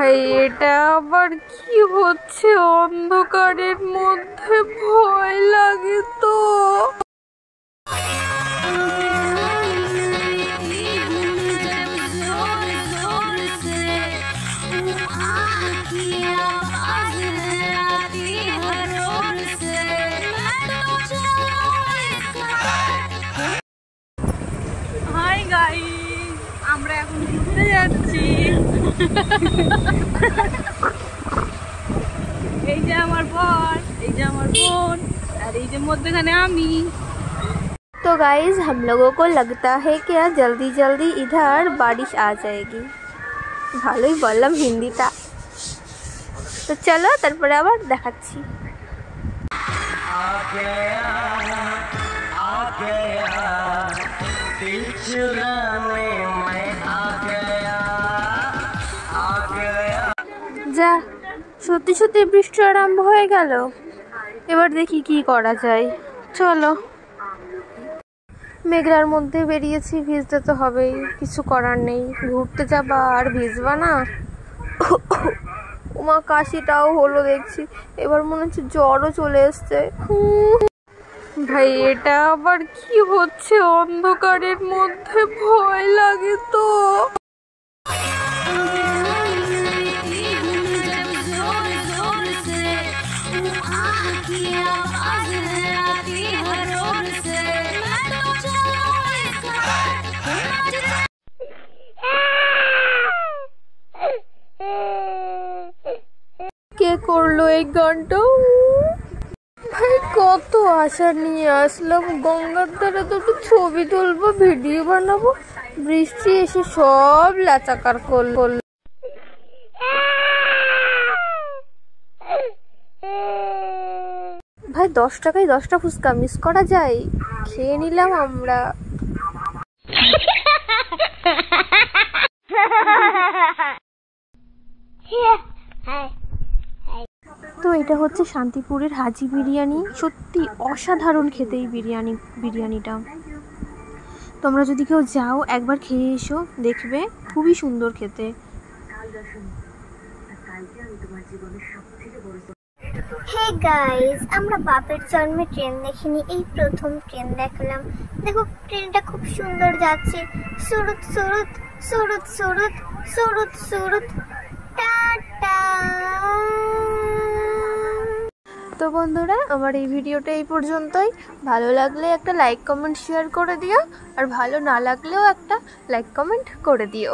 ভাই এটা আবার কি হচ্ছে? অন্ধকারের মধ্যে ভয় লাগে তো। হাই গাইস, আমরা এখন ঘুরতে যাচ্ছি। এই যে আমার বর, এই যে আমার বোন, और ये मध्यखाने आमी। तो गाइज हम लोगों को लगता है कि यार जल्दी जल्दी इधर बारिश आ जाएगी। ভালোই বললাম হিন্দিটা। তো চলো তারপরে আবার দেখাচ্ছি। যা, সত্যি সত্যি বৃষ্টি আরম্ভ হয়ে গেল। এবার দেখি কি করা যায়। চলো। মেঘলার মধ্যে বেরিয়েছি, ভিজতে তো হবেই, কিছু করার নেই। ঘুরতে যাবা আর ভিজবা না? ওমা কাশিটাও হলো দেখছি, এবার মনে হচ্ছে জ্বরও চলে এসছে। ভাই এটা আবার কি হচ্ছে? অন্ধকারের মধ্যে ভয় লাগে তো। কে করলো এই গানটা? ভাই কত আশা নিয়ে আসলাম, গঙ্গার ধারে তো একটু ছবি তুলবো, ভিডিও বানাবো, বৃষ্টি এসে সব লাচাকার করলো। ভাই 10 টাকায় 10টা ফুচকা মিস করা যায়? খেয়ে নিলাম আমরা। তো এটা হচ্ছে শান্তিপুরের হাজি বিরিয়ানি। সত্যি অসাধারণ খেতে এই বিরিয়ানিটা। তোমরা যদি কেউ যাও একবার খেয়ে এসো, দেখবে খুবই সুন্দর খেতে। হে গাইস, আমরা বাপের জন্মে ট্রেন দেখিনি, এই প্রথম ট্রেন দেখলাম। দেখো ট্রেনটা খুব সুন্দর যাচ্ছে, সুরুত সুরুত সুরুত সুরুত সুরুত সুরুত টাটা। তো বন্ধুরা, আমার এই ভিডিওটা এই পর্যন্তই। ভালো লাগলে একটা লাইক কমেন্ট শেয়ার করে দিও, আর ভালো না লাগলেও একটা লাইক কমেন্ট করে দিও।